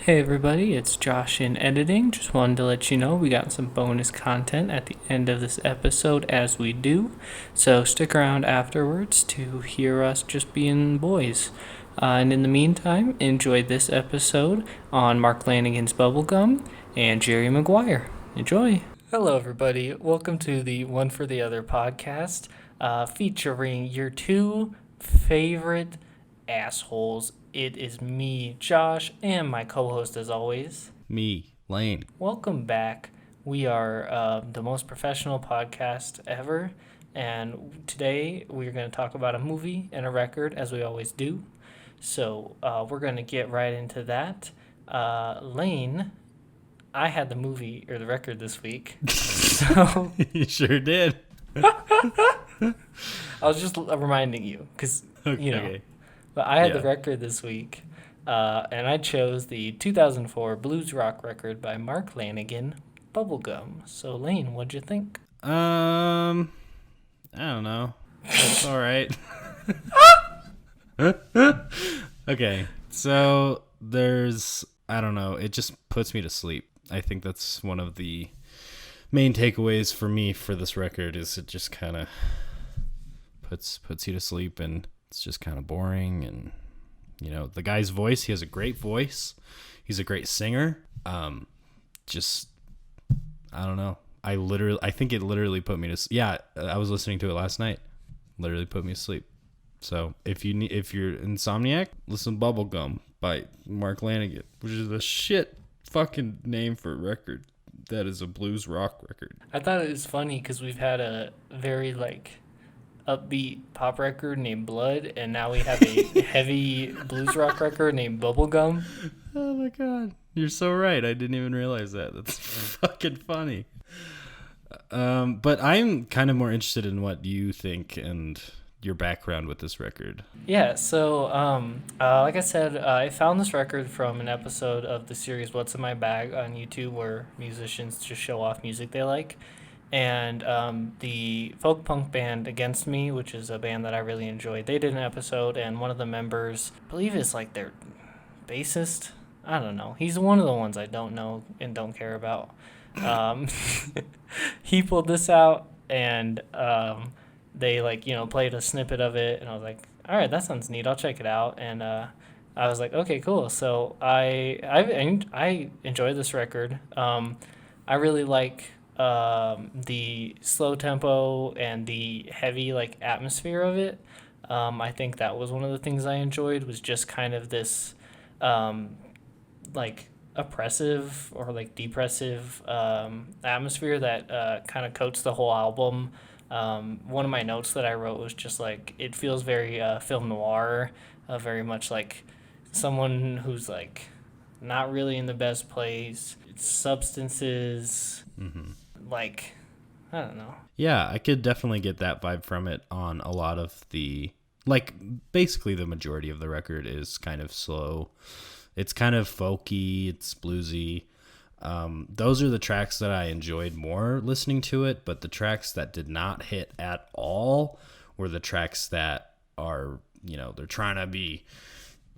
Hey everybody, it's Josh in editing. Just wanted to let you know we got some bonus content at the end of this episode as we do. So stick around afterwards to hear us just being boys. And in the meantime, enjoy this episode on Mark Lanigan's Bubblegum and Jerry Maguire. Enjoy! Hello everybody, welcome to the One for the Other podcast, featuring your two favorite assholes. It is me, Josh, and my co-host as always, Me, Lane. welcome back. We are the most professional podcast ever, and today we're going to talk about a movie and a record as we always do. So we're going to get right into that. Lane, I had the movie or the record this week, so You sure did. I was just reminding you because Okay. But I had the Yeah. record this week, and I chose the 2004 blues rock record by Mark Lanigan, Bubblegum. So, Lane, what'd you think? I don't know. It's all right. Okay. So I don't know. It just puts me to sleep. I think that's one of the main takeaways for me for this record is it just kind of puts you to sleep, and it's just kind of boring. And the guy's voice, he has a great voice. He's a great singer. Just I don't know. I think it literally put me to. Yeah, I was listening to it last night. Literally put me to sleep. So if you're insomniac, listen to Bubblegum by Mark Lanigan, which is a shit fucking name for a record. That is a blues rock record. I thought it was funny because we've had a very, upbeat pop record named Blood, and now we have a heavy blues rock record named Bubblegum. Oh my god, you're so right. I didn't even realize that. That's fucking funny. But I'm kind of more interested in what you think and your background with this record. Yeah, so like I said, I found this record from an episode of the series What's in My Bag on YouTube where musicians just show off music they like. And the folk punk band Against Me, which is a band that I really enjoyed, they did an episode, and one of the members, I believe is like their bassist. I don't know. He's one of the ones I don't know and don't care about. Um, he pulled this out, and they played a snippet of it, and I was like, all right, that sounds neat. I'll check it out. And I was like, okay, cool. So I enjoyed this record. I really like the slow tempo and the heavy atmosphere of it. I think that was one of the things I enjoyed, was just kind of this oppressive or depressive atmosphere that kind of coats the whole album. One of my notes that I wrote was just it feels very film noir, very much like someone who's not really in the best place. It's substances, I don't know. Yeah, I could definitely get that vibe from it on a lot of the, basically the majority of the record is kind of slow. It's kind of folky, it's bluesy. Those are the tracks that I enjoyed more listening to it, but the tracks that did not hit at all were the tracks that are, they're trying to be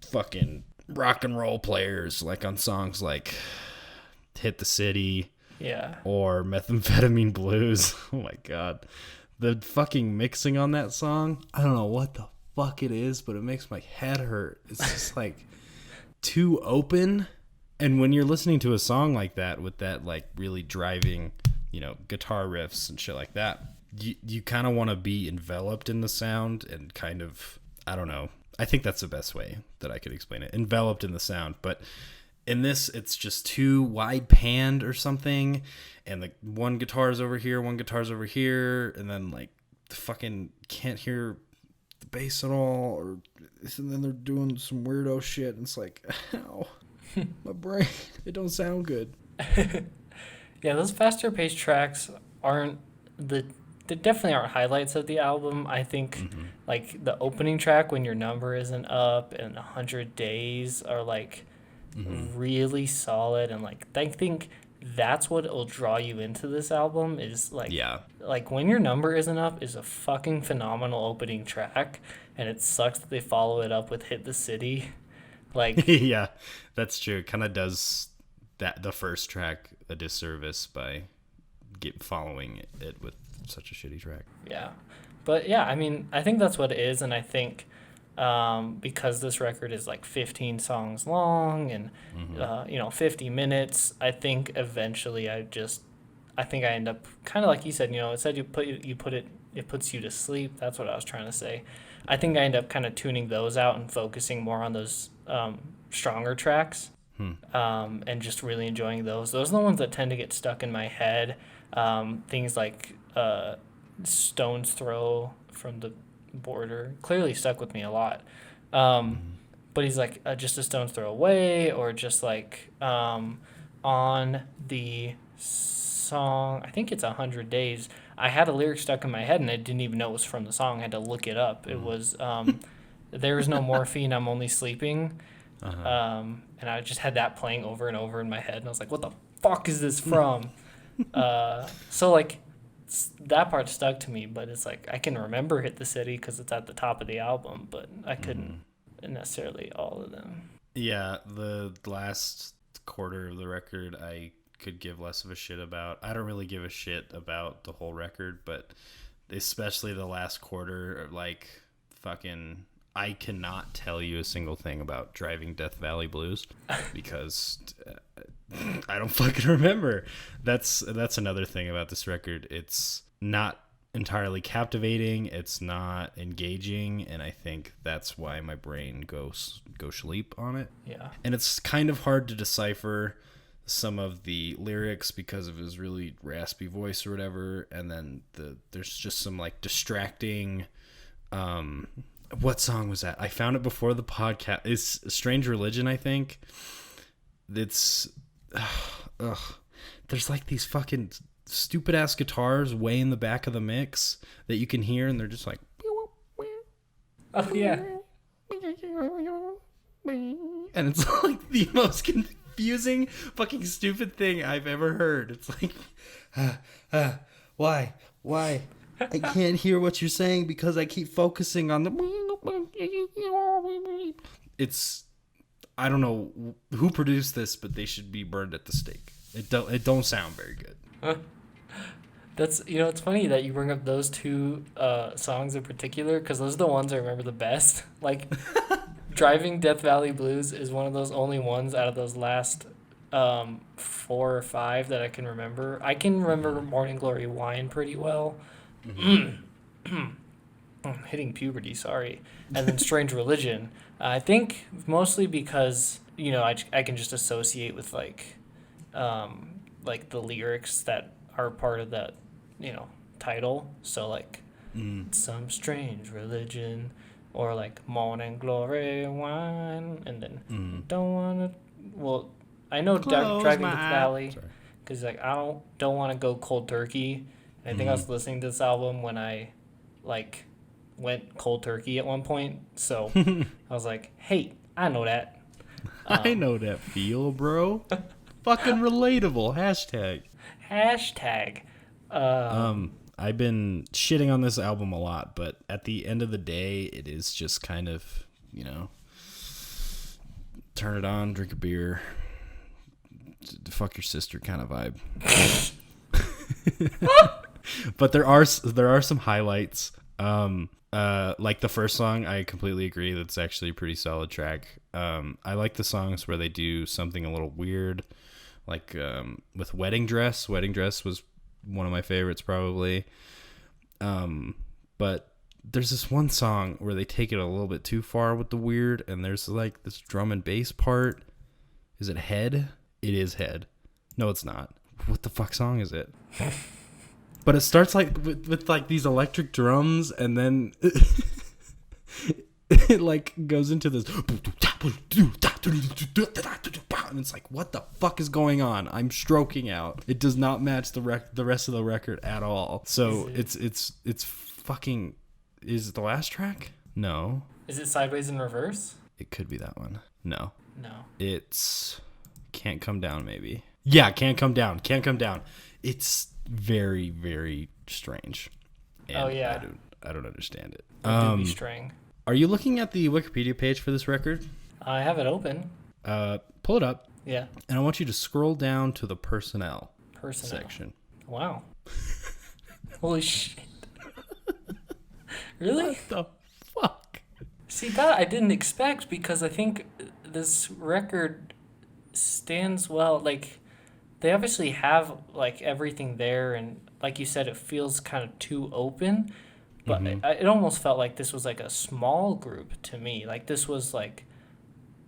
fucking rock and roll players, like on songs like Hit the City, Yeah. or Methamphetamine Blues. Oh my god. The fucking mixing on that song, I don't know what the fuck it is, but it makes my head hurt. It's just too open. And when you're listening to a song like that with that really driving, guitar riffs and shit like that, you kind of want to be enveloped in the sound and kind of, I don't know. I think that's the best way that I could explain it. Enveloped in the sound. But in this, it's just too wide panned or something. And one guitar's over here, one guitar's over here. And then the fucking can't hear the bass at all. And then they're doing some weirdo shit. And it's ow. My brain, it don't sound good. Yeah, those faster paced tracks aren't they definitely aren't highlights of the album. I think the opening track, When Your Number Isn't Up, and 100 Days are really solid, and I think that's what will draw you into this album is When Your Number Isn't Up is a fucking phenomenal opening track, and it sucks that they follow it up with Hit the City. Like, Yeah, that's true. It kind of does the first track a disservice by following it with such a shitty track. yeah. But yeah, I mean, I think that's what it is, and I think because this record is like 15 songs long and 50 minutes, I think eventually I think I end up kind of like you said, it said it puts you to sleep. That's what I was trying to say. I think I end up kind of tuning those out and focusing more on those stronger tracks. And just really enjoying those. Those are the ones that tend to get stuck in my head. Things like Stone's Throw from the Border clearly stuck with me a lot. But he's like just a stone's throw away, or just like on the song, I think it's 100 Days. I had a lyric stuck in my head and I didn't even know it was from the song. I had to look it up. It was there is no morphine, I'm only sleeping. And I just had that playing over and over in my head, and I was like, what the fuck is this from? So like that part stuck to me, but it's like I can remember Hit the City because it's at the top of the album, but I couldn't necessarily all of them. Yeah, the last quarter of the record I could give less of a shit about. I don't really give a shit about the whole record, but especially the last quarter, like fucking I cannot tell you a single thing about Driving Death Valley Blues because I don't fucking remember. That's another thing about this record. It's not entirely captivating. It's not engaging, and I think that's why my brain goes sleep on it. Yeah. And it's kind of hard to decipher some of the lyrics because of his really raspy voice or whatever, and then there's just some like distracting what song was that? I found it before the podcast. It's Strange Religion, I think. It's there's like these fucking stupid ass guitars way in the back of the mix that you can hear, and they're just like, oh yeah, and it's like the most confusing fucking stupid thing I've ever heard. It's like why I can't hear what you're saying because I keep focusing on the it's I don't know who produced this, but they should be burned at the stake. It don't sound very good. That's it's funny that you bring up those two songs in particular, because those are the ones I remember the best. Like Driving Death Valley Blues is one of those only ones out of those last 4 or 5 that I can remember. I can remember Morning Glory Wine pretty well. I'm hitting puberty, sorry. And then Strange Religion, I think mostly because I can just associate with like the lyrics that are part of that title. So like Some Strange Religion, or like Morning Glory Wine, and then Don't Wanna, well I know Driving Death Valley because like I don't want to go cold turkey. And I think I was listening to this album when I like went cold turkey at one point, so I was like, hey, I know that. I know that feel, bro. Fucking relatable. Hashtag. I've been shitting on this album a lot, but at the end of the day, it is just kind of, turn it on, drink a beer, fuck your sister kind of vibe. But there are some highlights. Like the first song, I completely agree. That's actually a pretty solid track. I like the songs where they do something a little weird, like with Wedding Dress. Wedding Dress was one of my favorites probably. But there's this one song where they take it a little bit too far with the weird, and there's like this drum and bass part. Is it Head? It is Head. No, it's not. What the fuck song is it? But it starts like with like these electric drums, and then it like goes into this, and it's like, what the fuck is going on? I'm stroking out. It does not match the rest of the record at all. So it's fucking. Is it the last track? No. Is it Sideways in Reverse? It could be that one. No. It's Can't Come Down, maybe. Yeah, Can't Come Down. It's very, very strange. And oh yeah. I don't understand it. Doobie String. Are you looking at the Wikipedia page for this record? I have it open. Pull it up, Yeah. and I want you to scroll down to the personnel Personnel. section. Wow. Holy shit. Really? What the fuck? See, that I didn't expect because I think this record stands well. Like, they obviously have, like, everything there, and like you said, it feels kind of too open. But it almost felt like this was, like, a small group to me. Like, this was, like,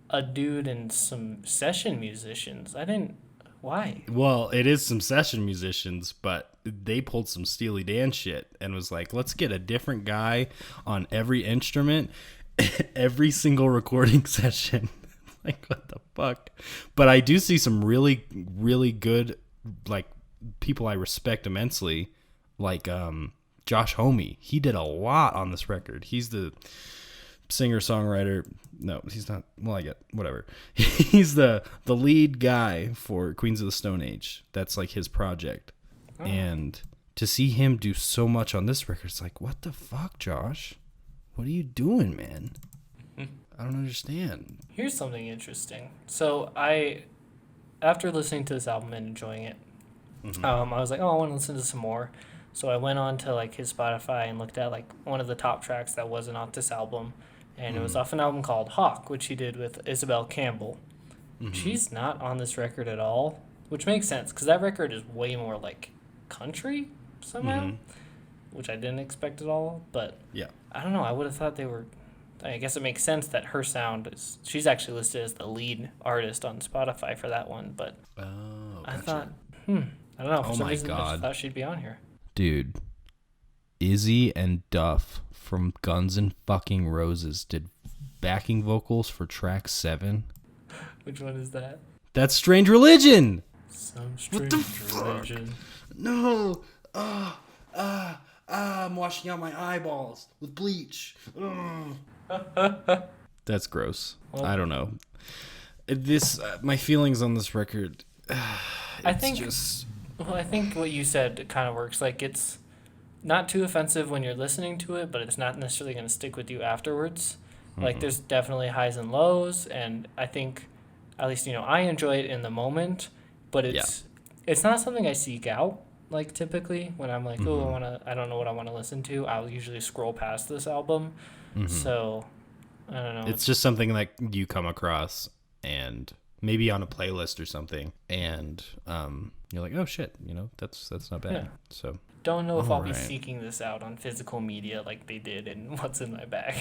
a dude and some session musicians. I didn't... Why? Well, it is some session musicians, but they pulled some Steely Dan shit and was like, let's get a different guy on every instrument, every single recording session. Like, what the fuck? But I do see some really, really good, like, people I respect immensely, like Josh Homme. He did a lot on this record. He's the singer-songwriter. No, he's not. Well, I get whatever. He's the lead guy for Queens of the Stone Age. That's like his project. Oh. And to see him do so much on this record, it's like, what the fuck, Josh? What are you doing, man? I don't understand. Here's something interesting. So after listening to this album and enjoying it, I was like, oh, I want to listen to some more. So I went on to like his Spotify and looked at like one of the top tracks that wasn't off this album. And it was off an album called Hawk, which he did with Isabel Campbell. She's not on this record at all, which makes sense because that record is way more like country somehow, which I didn't expect at all. But yeah, I don't know. I would have thought they were. I guess it makes sense that her sound is. She's actually listed as the lead artist on Spotify for that one. But I thought, I don't know. For some reason, I just thought she'd be on here. Dude, Izzy and Duff from Guns N' Fucking Roses did backing vocals for track 7. Which one is that? That's Strange Religion. Some Strange Religion. No. I'm washing out my eyeballs with bleach. That's gross. Well, I don't know. This my feelings on this record. I think what you said kind of works. Like, it's not too offensive when you're listening to it, but it's not necessarily going to stick with you afterwards. Like, there's definitely highs and lows, and I think, at least, I enjoy it in the moment, but it's not something I seek out, like, typically, when I'm like, I don't know what I want to listen to. I'll usually scroll past this album, so, I don't know. It's just something like you come across, and maybe on a playlist or something, and you're like, oh, shit, that's not bad, so... Don't know if I'll be seeking this out on physical media like they did in What's in My Bag.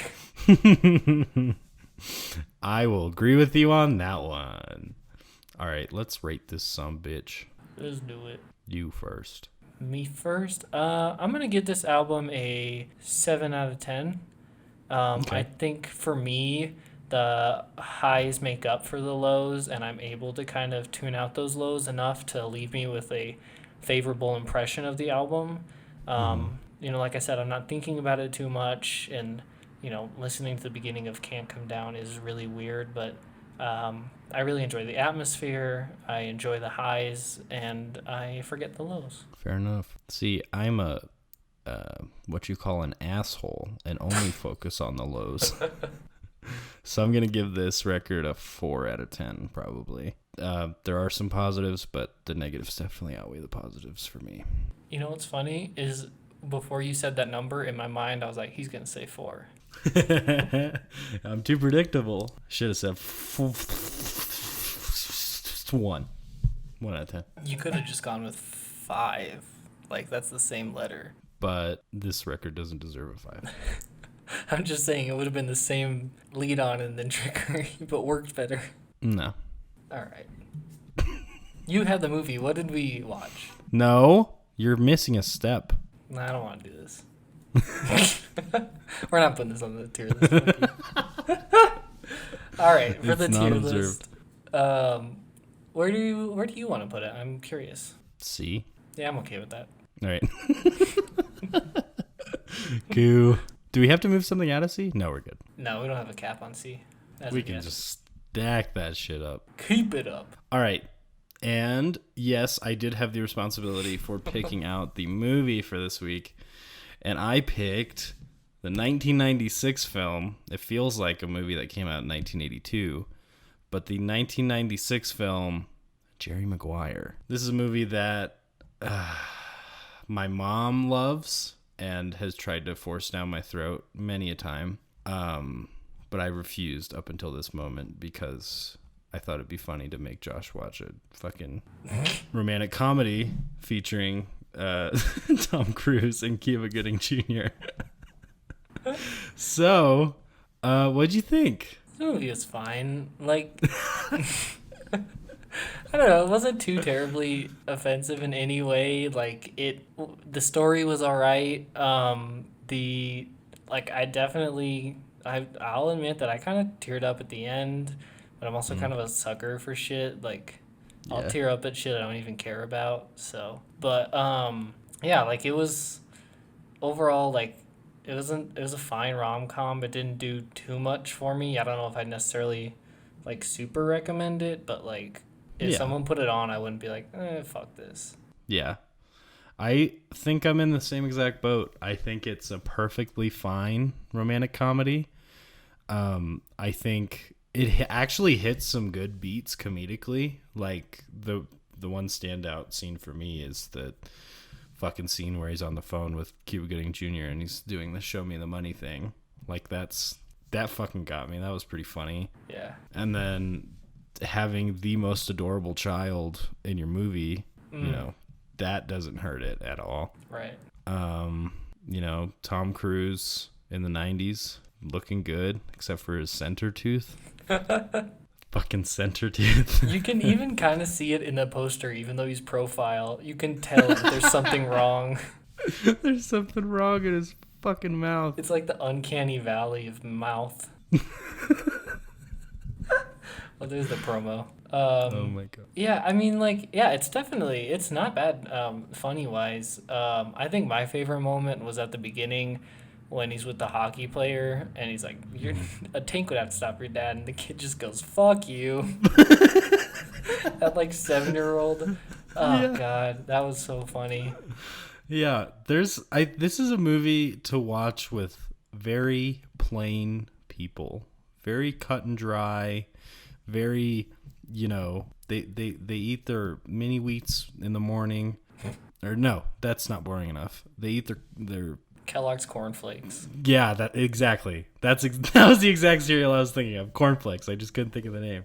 I will agree with you on that one. All right, let's rate this sumbitch. Let's do it. You first. Me first? I'm going to give this album a 7 out of 10. Okay. I think for me, the highs make up for the lows, and I'm able to kind of tune out those lows enough to leave me with a favorable impression of the album. Like I said, I'm not thinking about it too much, and listening to the beginning of Can't Come Down is really weird, but I really enjoy the atmosphere, I enjoy the highs, and I forget the lows. Fair enough. See, I'm a what you call an asshole and only focus on the lows. So I'm going to give this record a 4 out of 10, probably. There are some positives, but the negatives definitely outweigh the positives for me. You know what's funny is before you said that number, in my mind, I was like, he's going to say 4. I'm too predictable. Should have said 1. 1 out of 10. You could have just gone with 5. Like, that's the same letter. But this record doesn't deserve a 5. I'm just saying it would have been the same lead on and then trickery, but worked better. No. All right. You had the movie. What did we watch? No, you're missing a step. No, I don't want to do this. We're not putting this on the tier list. All right, for the tier list. Where do you want to put it? I'm curious. C. Yeah, I'm okay with that. All right. Cool. Do we have to move something out of C? No, we're good. No, we don't have a cap on C. We can just stack that shit up. Keep it up. All right. And yes, I did have the responsibility for picking out the movie for this week. And I picked The 1996 film, it feels like a movie that came out in 1982, but the 1996 film, Jerry Maguire. This is a movie that my mom loves and has tried to force down my throat many a time. But I refused up until this moment because I thought it'd be funny to make Josh watch a fucking romantic comedy featuring Tom Cruise and Cuba Gooding Jr. So, what'd you think? The movie was fine. Like, I don't know. It wasn't too terribly offensive in any way. Like, the story was all right. I'll admit that I kind of teared up at the end, but I'm also kind of a sucker for shit. Like, I'll tear up at shit I don't even care about. So, but yeah, like it was overall like. It was a fine rom-com, but didn't do too much for me. I don't know if I'd necessarily like super recommend it, but like if someone put it on, I wouldn't be like, fuck this. Yeah. I think I'm in the same exact boat. I think it's a perfectly fine romantic comedy. I think it actually hits some good beats comedically. Like the one standout scene for me is the fucking scene where he's on the phone with Cuba Gooding Jr. and he's doing the show me the money thing. Like that fucking got me. That was pretty funny. Yeah. And then having the most adorable child in your movie, you know, that doesn't hurt it at all. Right. You know, Tom Cruise in the 90s looking good except for his center tooth. Fucking center tooth. You can even kind of see it in the poster, even though he's profile. You can tell that there's something wrong. There's something wrong in his fucking mouth. It's like the uncanny valley of mouth. Well, there's the promo. Oh my god. Yeah, I mean, like, yeah, it's not bad funny-wise. I think my favorite moment was at the beginning when he's with the hockey player and he's like, a tank would have to stop your dad, and the kid just goes, fuck you. That like 7-year-old. Oh god, that was so funny. Yeah, this is a movie to watch with very plain people. Very cut and dry, very, you know, they eat their mini wheats in the morning. Or no, that's not boring enough. They eat their Kellogg's cornflakes. Yeah, that exactly. That was the exact cereal I was thinking of. Cornflakes. I just couldn't think of the name.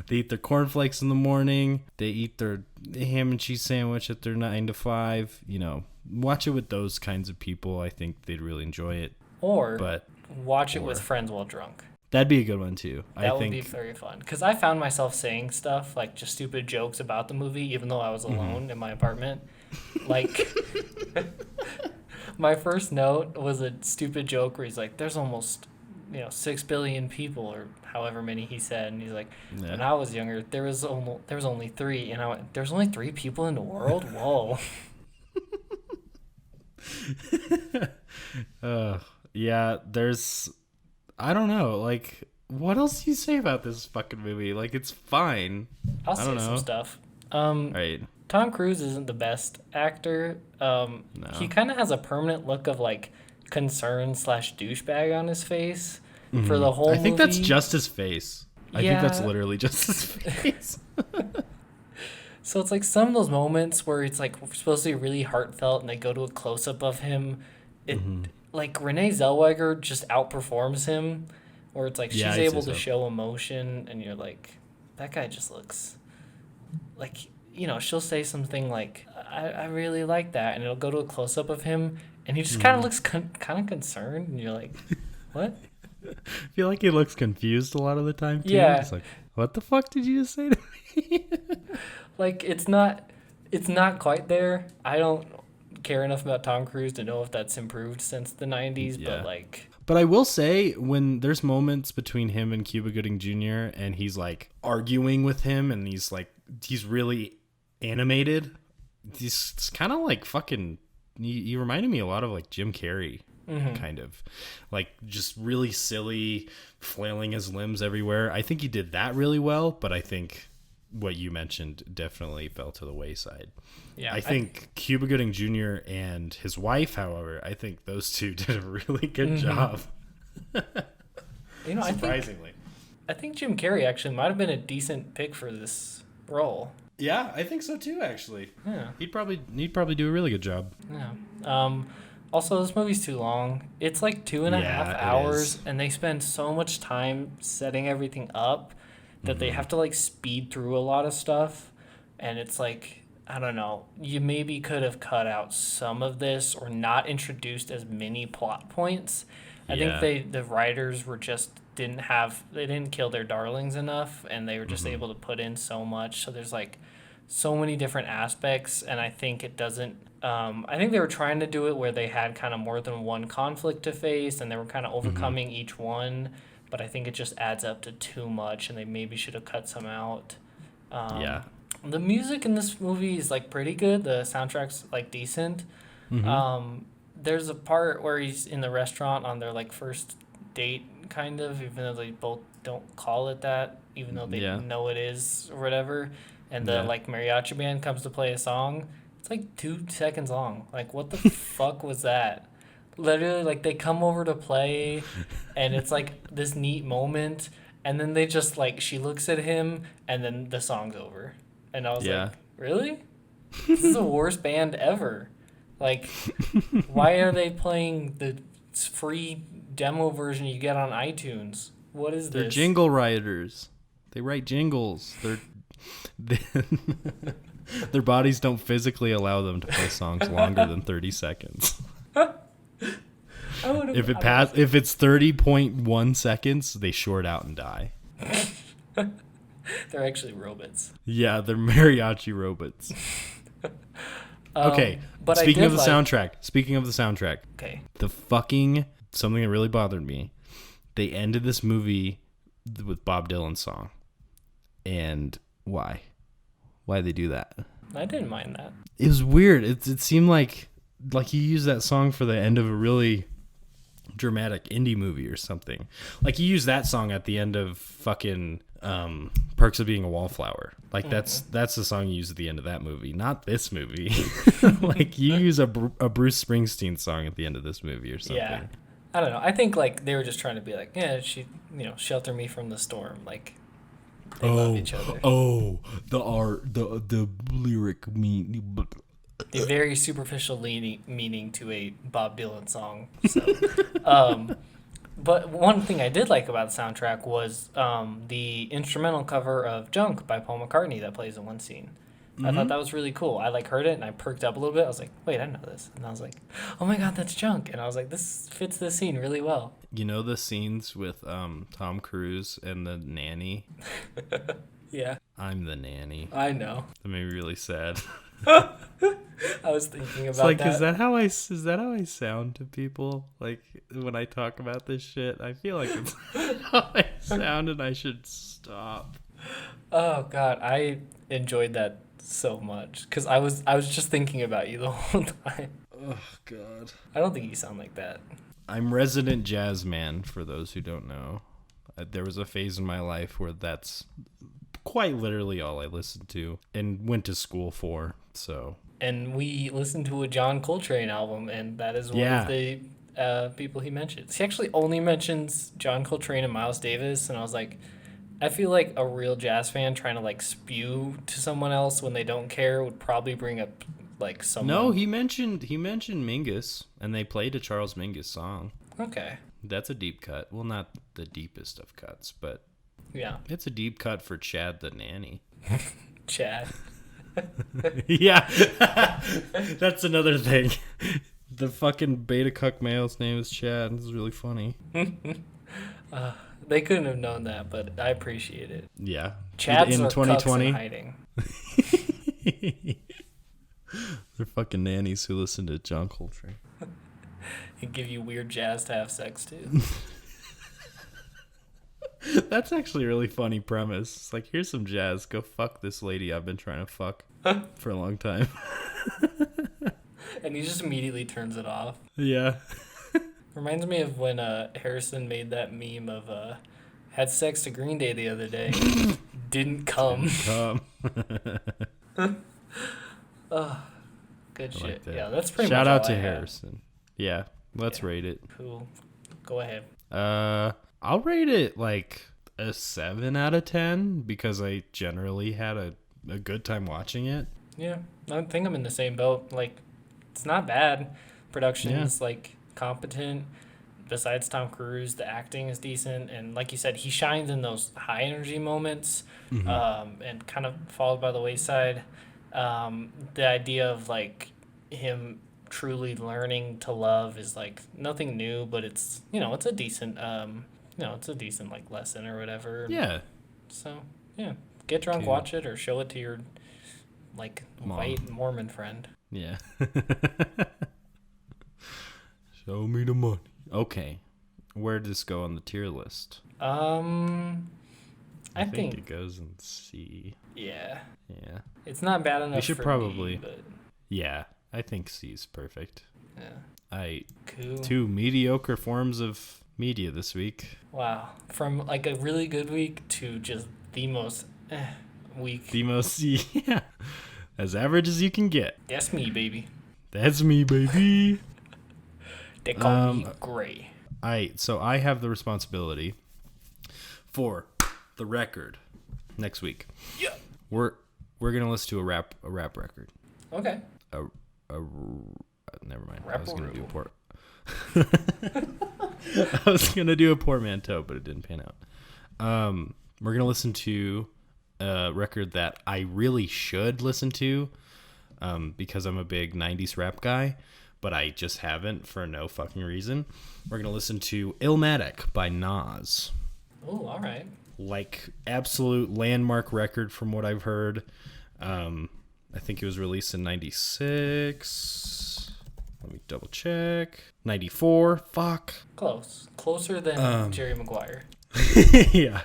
They eat their cornflakes in the morning. They eat their ham and cheese sandwich at their 9 to 5. You know, watch it with those kinds of people. I think they'd really enjoy it. Or watch it with friends while drunk. That'd be a good one too. That would be very fun. Because I found myself saying stuff like just stupid jokes about the movie, even though I was alone in my apartment. Like, my first note was a stupid joke where he's like, there's almost, 6 billion people, or however many he said. And he's like, when I was younger, there was only 3. And I went, there's only 3 people in the world? Whoa. Yeah, I don't know. Like, what else do you say about this fucking movie? Like, it's fine. I'll say some stuff. Right. Tom Cruise isn't the best actor. No. He kind of has a permanent look of, like, concern / douchebag on his face for the whole movie. I think that's just his face. I think that's literally just his face. So it's like some of those moments where it's like supposed to be really heartfelt and they go to a close-up of him. Like Renee Zellweger just outperforms him, where it's like she's able to show emotion and you're like, that guy just looks like, she'll say something like, I really like that, and it'll go to a close-up of him and he just kind of looks kind of concerned, and you're like, what? I feel like he looks confused a lot of the time too. Yeah. It's like, what the fuck did you just say to me? Like, it's not quite there. I don't care enough about Tom Cruise to know if that's improved since the 90s, but I will say, when there's moments between him and Cuba Gooding Jr. and he's like arguing with him and he's really animated, he's kind of like fucking, he reminded me a lot of like Jim Carrey. Kind of like just really silly, flailing his limbs everywhere. I think he did that really well, but I think what you mentioned definitely fell to the wayside. Yeah, I think Cuba Gooding Jr. and his wife, however, I think those two did a really good job. You know, Surprisingly. I think Jim Carrey actually might have been a decent pick for this role. Yeah, I think so too, actually. Yeah. He'd probably do a really good job. Yeah. Also, this movie's too long. It's like 2.5 hours, and they spend so much time setting everything up that they have to like speed through a lot of stuff. And it's like, I don't know, you maybe could have cut out some of this or not introduced as many plot points. I think the writers were just they didn't kill their darlings enough, and they were just able to put in so much. So there's like so many different aspects, and I think it doesn't. I think they were trying to do it where they had kind of more than one conflict to face, and they were kind of overcoming each one. But I think it just adds up to too much, and they maybe should have cut some out. The music in this movie is like pretty good. The soundtrack's like decent. There's a part where he's in the restaurant on their like first date, kind of, even though they both don't call it that, even though they know it is or whatever. And the like mariachi band comes to play a song. It's like 2 seconds long. Like, what the fuck was that? Literally, like, they come over to play, and it's like this neat moment, and then they just like, she looks at him, and then the song's over. And I was like, really? This is the worst band ever. Like, why are they playing the free demo version you get on iTunes? What is this? They're jingle writers. They write jingles. Their bodies don't physically allow them to play songs longer than 30 seconds. If it's 30.1 seconds, they short out and die. They're actually robots. Yeah, they're mariachi robots. Okay, but speaking of the soundtrack. Okay. Something that really bothered me. They ended this movie with Bob Dylan's song. And why? Why'd they do that? I didn't mind that. It was weird. It seemed like he used that song for the end of a really dramatic indie movie or something. Like, he used that song at the end of fucking Perks of Being a Wallflower. Like, that's the song you use at the end of that movie, not this movie. Like, you use a Bruce Springsteen song at the end of this movie or something. Yeah. I don't know. I think, like, they were just trying to be like, yeah, shelter me from the storm. Like, they love each other. The art, the lyric meaning. A very superficial meaning to a Bob Dylan song. So, but one thing I did like about the soundtrack was the instrumental cover of Junk by Paul McCartney that plays in one scene. I thought that was really cool. I like heard it and I perked up a little bit. I was like, wait, I know this. And I was like, oh my God, that's Junk. And I was like, this fits this scene really well. You know the scenes with Tom Cruise and the nanny? Yeah. I'm the nanny. I know. That made me really sad. I was thinking about like, that. is that how I sound to people? Like, when I talk about this shit, I feel like it's how I sound and I should stop. Oh God, I enjoyed that so much because I was just thinking about you the whole time. Oh God. I don't think you sound like that. I'm resident jazz man, for those who don't know. There was a phase in my life where that's quite literally all I listened to and went to school for. So. And we listened to a John Coltrane album, and that is one of the people he mentions. He actually only mentions John Coltrane and Miles Davis, and I was like, I feel like a real jazz fan trying to like spew to someone else when they don't care would probably bring up like someone. No, he mentioned Mingus, and they played a Charles Mingus song. Okay. That's a deep cut. Well, not the deepest of cuts, but yeah, it's a deep cut for Chad the nanny. Chad. Yeah, that's another thing. The fucking beta cuck male's name is Chad. This is really funny. They couldn't have known that, but I appreciate it. Yeah. Chads in are 2020 in hiding. They're fucking nannies who listen to John Coltrane. And give you weird jazz to have sex to. That's actually a really funny premise. It's like, here's some jazz. Go fuck this lady I've been trying to fuck for a long time. And he just immediately turns it off. Yeah. Reminds me of when Harrison made that meme of Had sex to Green Day the other day. Didn't come. Oh, good I shit. like that. Yeah, that's pretty Shout much out all to I have. Harrison. Yeah, let's rate it. Cool. Go ahead. I'll rate it like a 7 out of 10 because I generally had a good time watching it. Yeah, I think I'm in the same boat. Like, it's not bad. Production's like competent. Besides Tom Cruise, the acting is decent, and like you said, he shines in those high energy moments, and kind of falls by the wayside. The idea of like him truly learning to love is like nothing new, but it's it's a decent it's a decent like lesson or whatever. Yeah. So yeah, get drunk, Cool. watch it, or show it to your like Mom. white Mormon friend. Yeah. Show me the money. Okay. Where does this go on the tier list? I think it goes in C. Yeah. Yeah. It's not bad enough. We should for probably. me, but Yeah, I think C is perfect. yeah. Cool. 2 mediocre forms of media this week. Wow. From like a really good week to just the most week. The most, yeah, as average as you can get. That's me, baby. That's me, baby. They call me Gray. So I have the responsibility for the record next week. Yeah. We're gonna listen to a rap record. Okay. Never mind. Rap I was gonna do a rap. port. I was gonna do a portmanteau, but it didn't pan out. We're gonna listen to a record that I really should listen to, because I'm a big '90s rap guy, but I just haven't for no fucking reason. We're gonna listen to Illmatic by Nas. Oh, all right. Like absolute landmark record from what I've heard. I think it was released in 96. Let me double check. 94. Fuck. Close. Closer than Jerry Maguire. Yeah.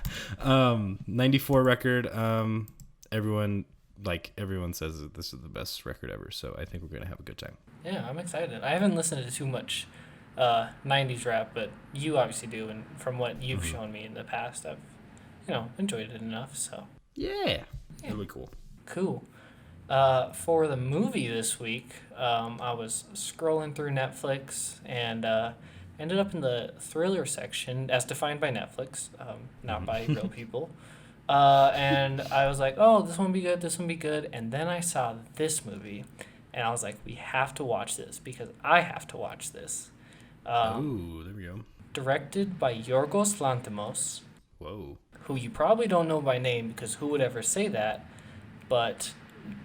94 record. Everyone says that this is the best record ever, so I think we're gonna have a good time. Yeah, I'm excited. I haven't listened to too much 90s rap, but you obviously do, and from what you've shown me in the past, I've enjoyed it enough. So Yeah. It'll be cool. cool. For the movie this week, I was scrolling through Netflix and ended up in the thriller section, as defined by Netflix, not by real people. And I was like, oh, this one be good, this one be good. And then I saw this movie, and I was like, we have to watch this because I have to watch this. Ooh, there we go. Directed by Yorgos Lanthimos, Whoa. who you probably don't know by name because who would ever say that, but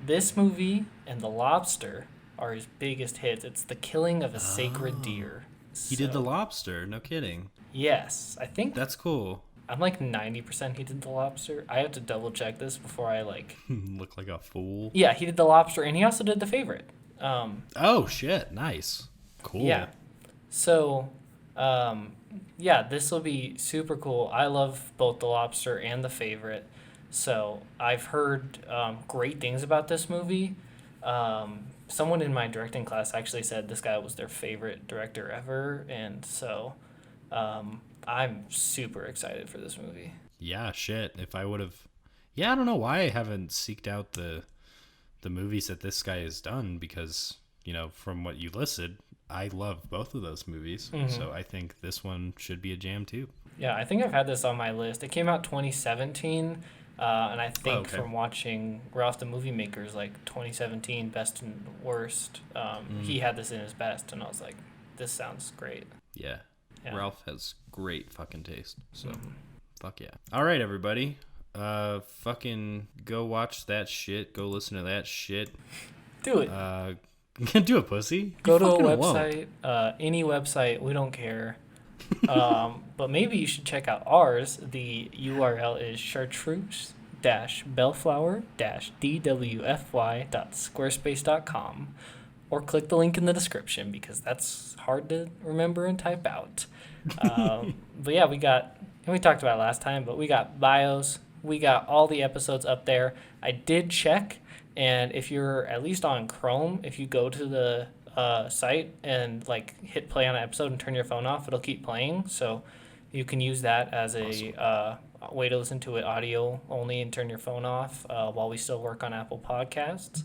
this movie and The Lobster are his biggest hits. It's the killing of a sacred deer. He did The Lobster. No kidding. Yes, I think That's cool. I'm like 90% he did The Lobster. I have to double check this before I Look like a fool. Yeah, he did The Lobster and he also did The Favorite. Oh shit! Nice. Cool. Yeah. So, yeah, this will be super cool. I love both The Lobster and The Favorite. So I've heard great things about this movie. Someone in my directing class actually said this guy was their favorite director ever, and so I'm super excited for this movie. Yeah, shit. If I would have, I don't know why I haven't seeked out the movies that this guy has done because from what you listed, I love both of those movies. Mm-hmm. So I think this one should be a jam too. Yeah, I think I've had this on my list. It came out 2017. And I think from watching Ralph the Movie Maker's 2017 Best and Worst, he had this in his best, and I was like, this sounds great. Yeah. Yeah. Ralph has great fucking taste. So fuck yeah. All right, everybody. Fucking go watch that shit. Go listen to that shit. Do it. Do it, pussy. Go to a fucking website, any website, we don't care. But maybe you should check out ours. The URL is chartreuse-bellflower-dwfy.squarespace.com, or click the link in the description because that's hard to remember and type out. But yeah, we talked about it last time, but we got bios. We got all the episodes up there. I did check, and if you're at least on Chrome, if you go to the site and hit play on an episode and turn your phone off, it'll keep playing. So You can use that as a way to listen to it audio only and turn your phone off while we still work on Apple Podcasts.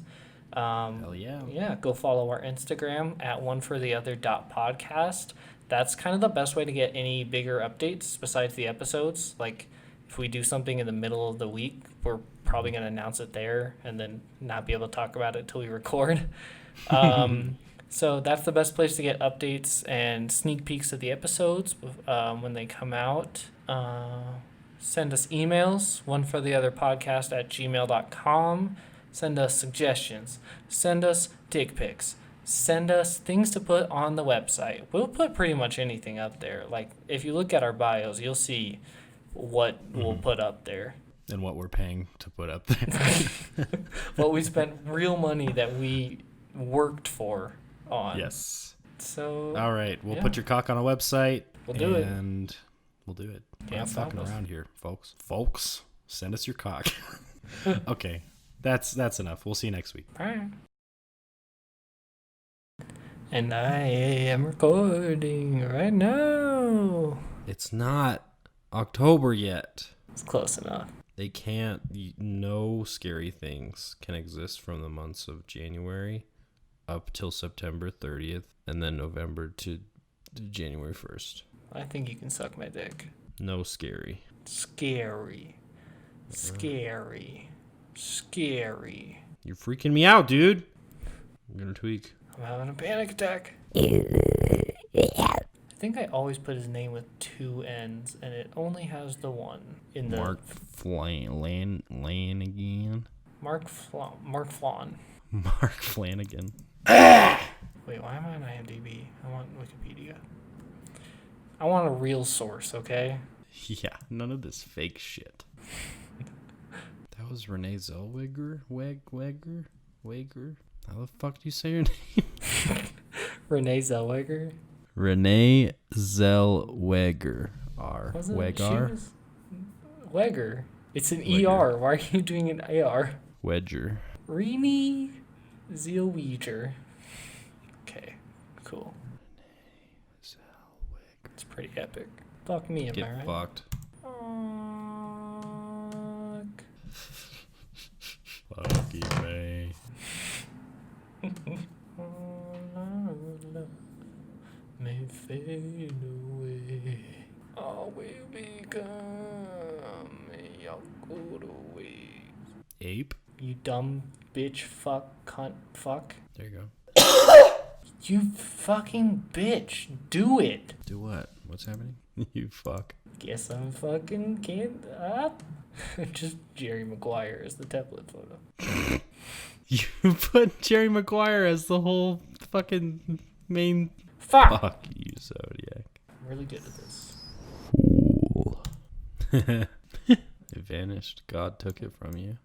Hell yeah. Yeah, go follow our Instagram at onefortheother.podcast. That's kind of the best way to get any bigger updates besides the episodes. Like, if we do something in the middle of the week, we're probably going to announce it there and then not be able to talk about it until we record. So that's the best place to get updates and sneak peeks of the episodes when they come out. Send us emails, onefortheotherpodcast@gmail.com. Send us suggestions. Send us dick pics. Send us things to put on the website. We'll put pretty much anything up there. Like, if you look at our bios, you'll see what we'll put up there. And what we're paying to put up there. What we spent real money that we worked for on. Yes. So. All right. We'll put your cock on a website. We'll do it. And we'll do it. We're not fucking around here, folks. Folks, send us your cock. Okay. That's enough. We'll see you next week. Bye. And I am recording right now. It's not October yet. It's close enough. They can't. No scary things can exist from the months of January up till September 30th, and then November to January 1st. I think you can suck my dick. No scary. Scary. Scary. Scary. You're freaking me out, dude. I'm gonna tweak. I'm having a panic attack. I think I always put his name with 2 N's, and it only has the one in the Mark Flanagan. Mark Flan. Mark Flanagan. Wait, why am I on IMDb? I want Wikipedia. I want a real source, okay? Yeah, none of this fake shit. That was Renee Zellweger? Wager? How the fuck do you say your name? Renee Zellweger? Renee Zellweger. Wegar? Weger. It's an Weger. ER. Why are you doing an AR? Wedger. Renee Zellweger. Okay, cool. It's pretty epic. Fuck me, am Get I right? fucked. Fuck. Fuck you, May. May fade away. All will become away. Ape? You dumb bitch, fuck, cunt, fuck. There you go. You fucking bitch. Do it. Do what? What's happening? You fuck. Guess I'm fucking can't up. Just Jerry Maguire as the template photo. You put Jerry Maguire as the whole fucking main. Fuck! Fuck you, Zodiac. I'm really good at this. Fool. It vanished. God took it from you.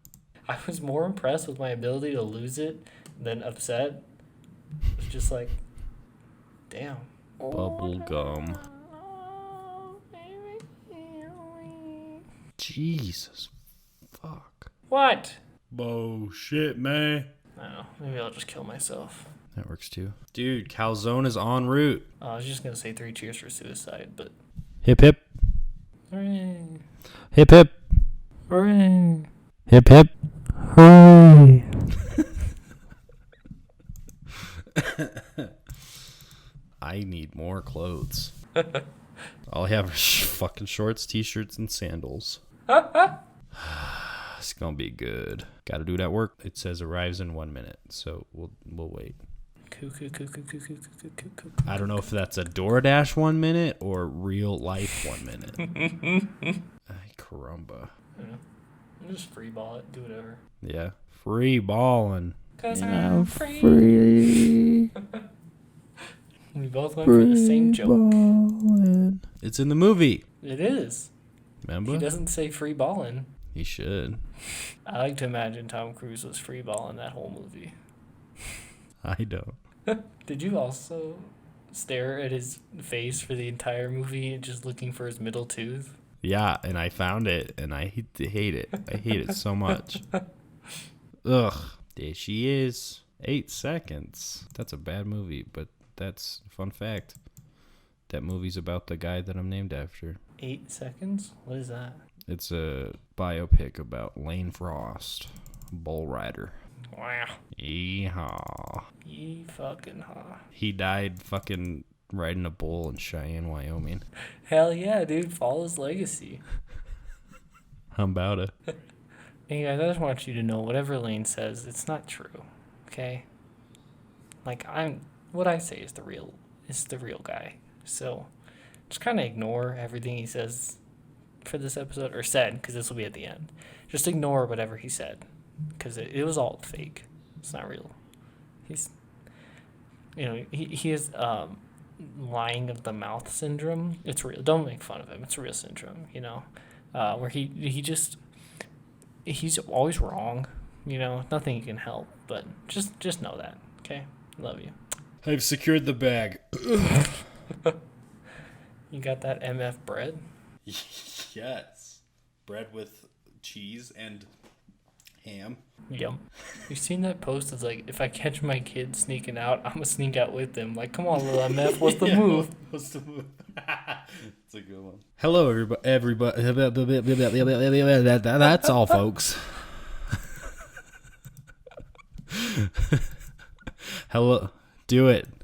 I was more impressed with my ability to lose it than upset. It was just like, damn. Bubblegum. Jesus. Fuck. What? Bullshit, man. I don't know. Maybe I'll just kill myself. That works too. Dude, calzone is en route. I was just going to say 3 cheers for suicide, but... Hip hip. Hooray. Hip hip. Hooray. Hip hip. Hooray. I need more clothes. All I have are fucking shorts, t-shirts, and sandals. It's gonna be good. Gotta do that work. It says arrives in 1 minute, so we'll wait. I don't know if that's a DoorDash 1 minute or real life 1 minute. Ay, caramba. Yeah. Just free ball it. Do whatever. Yeah. Free balling. Cause I'm free. We both went for the same joke. Ballin'. It's in the movie. It is. Remember? He doesn't say free ballin'. He should. I like to imagine Tom Cruise was free balling that whole movie. I don't. Did you also stare at his face for the entire movie, just looking for his middle tooth? Yeah, and I found it, and I hate it. I hate it so much. Ugh. There she is. 8 seconds. That's a bad movie, but that's a fun fact. That movie's about the guy that I'm named after. 8 seconds? What is that? It's a biopic about Lane Frost, bull rider. Wow. Yeehaw. Ye fucking ha. He died fucking riding a bull in Cheyenne, Wyoming. Hell yeah, dude. Follow his legacy. How about it? Hey guys, I just want you to know whatever Lane says, it's not true. Okay? Like what I say is the real guy. So just kind of ignore everything he says for this episode, or said, because this will be at the end. Just ignore whatever he said, because it was all fake. It's not real. He's, he has lying of the mouth syndrome. It's real. Don't make fun of him. It's a real syndrome. Where he's always wrong. Nothing you can help. But just know that. Okay, love you. I've secured the bag. You got that MF bread? Yes. Bread with cheese and ham. Yum. You seen that post? It's like, if I catch my kid sneaking out, I'm gonna sneak out with them. Like, come on, little MF, what's the move? What's the move? It's a good one. Hello, everybody. That's all, folks. Hello. Do it.